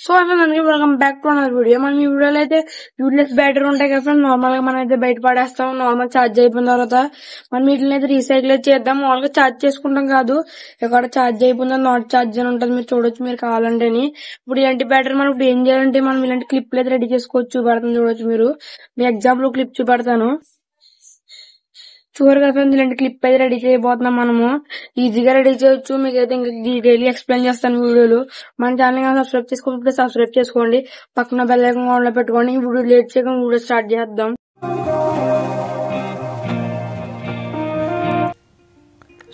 So అందరికీ welcome back to another video. మనం ఈ వీడియోలో అయితే యూజ్లెస్ బ్యాటరీ ఉంటాయి కదా ఫ్రెండ్స్, నార్మల్ గా మనం అయితే బయట పడేస్తాం. నార్మల్ ఛార్జ్ అయిపోయిన తర్వాత మనం వీటిని అయితే రీసైకిల్ చేద్దాం. మామూలుగా ఛార్జ్ చేసుకుంటాం కాదు, ఎక్కడ ఛార్జ్ అయిపోయిందో నాట్ ఛార్జ్ అని ఉంటుంది, మీరు చూడొచ్చు మీరు కావాలంటేని. ఇప్పుడు ఇలాంటి బ్యాటరీ మనం ఇప్పుడు ఏం చేయాలంటే మనం ఇలాంటి క్లిప్లు అయితే రెడీ చేసుకోవచ్చు. చూపెడతాను చూడొచ్చు మీరు. మీ ఎగ్జాంపుల్ క్లిప్ చూపెడతాను చూడరు కదా ఫ్రెండ్స్. ఇలాంటి క్లిప్ అయితే రెడీ చేయబోతున్నాం. మనము ఈజీగా రెడీ చేయొచ్చు. మీకు అయితే ఇంకా డీటెయిల్ ఎక్స్ప్లెయిన్ చేస్తాను వీడియోలు. మన ఛానల్ సబ్స్క్రైబ్ చేసుకోకపోతే సబ్స్క్రైబ్ చేసుకోండి, పక్కన బెల్ ఐకాన్ ఆన్ లో పెట్టుకోండి. వీడియో లేట్ చేయకుండా వీడియో స్టార్ట్ చేద్దాం.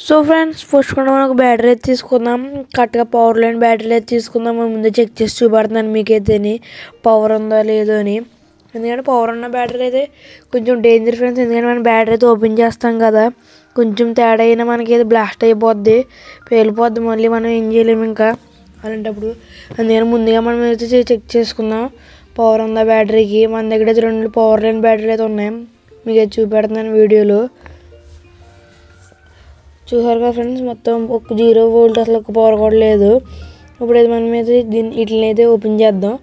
సో ఫ్రెండ్స్, ఫస్ట్ కూడా మనం ఒక బ్యాటరీ అయితే తీసుకుందాం. కరెక్ట్గా పవర్ లైన్ బ్యాటరీ అయితే తీసుకుందాం. మనం ముందే చెక్ చేసి చూపెడుతున్నాను మీకైతే పవర్ ఉందా లేదో అని. ఎందుకంటే పవర్ ఉన్న బ్యాటరీ అయితే కొంచెం డేంజర్ ఫ్రెండ్స్. ఎందుకంటే మనం బ్యాటరీ అయితే ఓపెన్ చేస్తాం కదా, కొంచెం తేడా అయినా మనకి అయితే బ్లాస్ట్ అయిపోద్ది, పేలిపోద్ది, మళ్ళీ మనం ఏం చేయలేము ఇంకా అలాంటప్పుడు. అందుకని ముందుగా మనం అయితే చెక్ చేసుకుందాం పవర్ ఉందా బ్యాటరీకి. మన దగ్గర అయితే 2 పవర్ లైన్ బ్యాటరీ అయితే ఉన్నాయి, మీకు అయితే చూపెడుతున్నాను వీడియోలో. చూసారు కదా ఫ్రెండ్స్, మొత్తం ఒక 0 వోల్ట్, అసలు ఒక పవర్ కూడా లేదు. ఇప్పుడైతే మనం అయితే వీటిని అయితే ఓపెన్ చేద్దాం.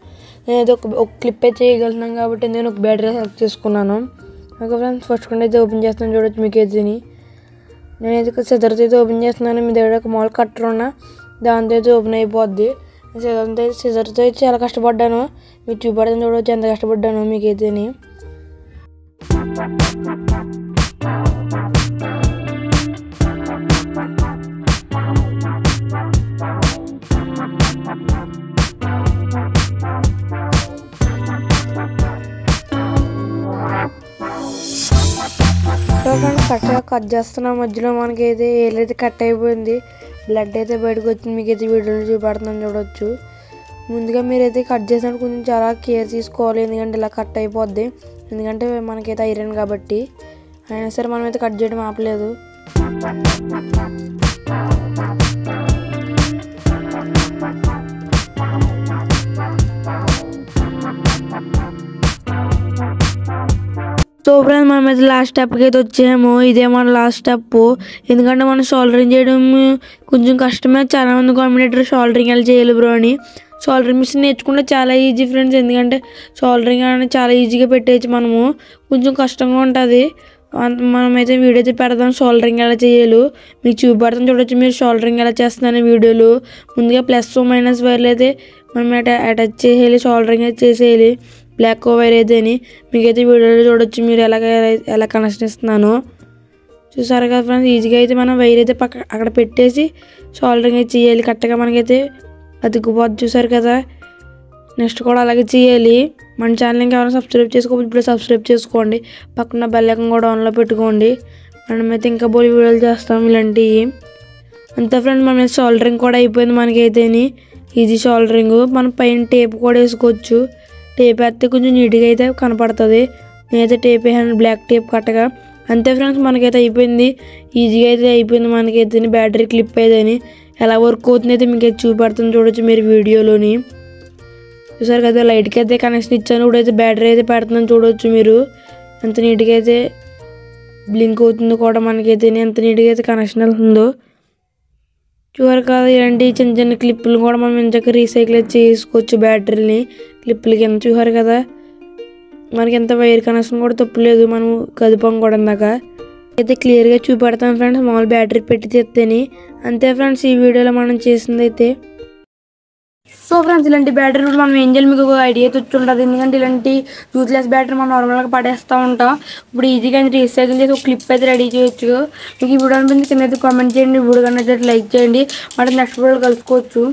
నేనైతే ఒక క్లిప్ అయితే చేయగలుగుతున్నాం కాబట్టి నేను ఒక బ్యాటరీ సెలెక్ట్ చేసుకున్నాను. ఓకే ఫ్రెండ్స్, ఫస్ట్ కొండ అయితే ఓపెన్ చేస్తాను చూడొచ్చు మీకు అయితే. నేనైతే సిజర్తో అయితే ఓపెన్ చేస్తున్నాను. మీ దగ్గర ఒక మాల్ కట్టర్ ఉన్న దాంతో అయితే ఓపెన్ అయిపోద్ది. సిజర్తో అయితే చాలా కష్టపడ్డాను, మీరు చూపెడతాను చూడవచ్చు ఎంత కష్టపడ్డాను మీకైతే. కరెక్ట్గా కట్ చేస్తున్న మధ్యలో మనకైతే ఏలైతే కట్ అయిపోయింది, బ్లడ్ అయితే బయటకు వచ్చింది, మీకైతే వీడియోలో చూపెడుతున్నాను చూడవచ్చు. ముందుగా మీరైతే కట్ చేసినప్పుడు కొంచెం చాలా కేర్ తీసుకోవాలి, ఎందుకంటే ఇలా కట్ అయిపోద్ది. ఎందుకంటే మనకైతే ఐరన్ కాబట్టి. అయినా సరే మనమైతే కట్ చేయడం ఆపలేదు. సో ఫ్రెండ్స్, మనమైతే లాస్ట్ స్టెప్కి అయితే వచ్చాము. ఇదే మన లాస్ట్ స్టెప్. ఎందుకంటే మనం సోల్డరింగ్ చేయడం కొంచెం కష్టమే. చాలా మంది కాంబినేటర్ సోల్డరింగ్ ఎలా చేయాలి బ్రో అని. సోల్డరింగ్ మిషన్ నేర్చుకుంటే చాలా ఈజీ ఫ్రెండ్స్, ఎందుకంటే సోల్డరింగ్ అనేది చాలా ఈజీగా పెట్టేయచ్చు మనము. కొంచెం కష్టంగా ఉంటుంది. మనమైతే వీడియో అయితే పెడదాం సోల్డరింగ్ ఎలా చేయాలి, మీకు చూపెడతాం చూడొచ్చు మీరు సోల్డరింగ్ ఎలా చేస్తున్నాను వీడియోలో. ముందుగా ప్లస్ మైనస్ వైర్లు అయితే మనం అటాచ్ చేసేయాలి, సోల్డరింగ్ అయితే చేసేయాలి, బ్లాక్ వైర్ అయితే అని. మీకైతే వీడియోలో చూడొచ్చు మీరు ఎలా కనెక్షన్ ఇస్తున్నాను. చూసారు కదా ఫ్రెండ్స్, ఈజీగా అయితే మనం వైర్ అయితే అక్కడ పెట్టేసి సోల్డరింగ్ అయితే చేయాలి. కరెక్ట్గా మనకైతే అతుక్కుపోద్ది. చూసారు కదా, నెక్స్ట్ కూడా అలాగే చేయాలి. మన ఛానల్ ఇంకా ఎవరైనా సబ్స్క్రైబ్ చేసుకోకపోతే ఇప్పుడు సబ్స్క్రైబ్ చేసుకోండి, పక్కన బెల్ ఐకాన్ కూడా ఆన్లో పెట్టుకోండి. మనమైతే ఇంకా బోల్ వీడియోలు చేస్తాం ఇలాంటివి. అంతే ఫ్రెండ్స్, మన సోల్డరింగ్ కూడా అయిపోయింది మనకైతే. Easy soldering. మనం పైన టేప్ కూడా వేసుకోవచ్చు. టేప్ వేస్తే కొంచెం నీట్గా అయితే కనపడుతుంది. నేనైతే టేప్ వేసాను, బ్లాక్ టేప్ కట్టగా. అంతే ఫ్రెండ్స్, మనకైతే అయిపోయింది, ఈజీగా అయితే అయిపోయింది మనకైతే. బ్యాటరీ క్లిప్ అయితే ఎలా వర్క్ అవుతుంది అయితే మీకు అయితే చూపెడుతుంది చూడొచ్చు మీరు వీడియోలోని. చూసారు కదా, లైట్కి అయితే కనెక్షన్ ఇచ్చాను. ఇప్పుడైతే బ్యాటరీ అయితే పెడుతున్నాను చూడవచ్చు మీరు, ఎంత నీట్గా అయితే బ్లింక్ అవుతుంది కూడా మనకైతే, ఎంత నీట్గా అయితే కనెక్షన్ వెళ్తుందో. చూసారు కదా, ఇలాంటి చిన్న చిన్న క్లిప్పులు కూడా మనం ఇంతకు రీసైకిల్ చేసుకోవచ్చు బ్యాటరీని క్లిప్పుల కింద. చూసారు కదా, మనకి ఎంత వైర్ కనెక్షన్ కూడా తప్పులేదు, మనం కదిపాం కూడా ఇందాక. అయితే క్లియర్గా చూపెడతాను ఫ్రెండ్స్ మామూలు బ్యాటరీ పెట్టి తెస్తేని. అంతే ఫ్రెండ్స్, ఈ వీడియోలో మనం చేసింది అయితే. సో ఫ్రెండ్స్, ఇలాంటి బ్యాటరీ మనం ఏం చేయాలి మీకు ఒక ఐడియా అయితే వచ్చి ఉంటుంది. ఎందుకంటే ఇలాంటి యూజ్లెస్ బ్యాటరీ మనం నార్మల్గా పడేస్తూ ఉంటాం. ఇప్పుడు ఈజీగా రీసైకిల్ చేసి ఒక క్లిప్ అయితే రెడీ చేయొచ్చు. మీకు ఈ వీడియో అనిపించి కింద అయితే కామెంట్ చేయండి, వీడియో కన్నా లైక్ చేయండి. మరి నెక్స్ట్ వీడియోలో కలుసుకోవచ్చు.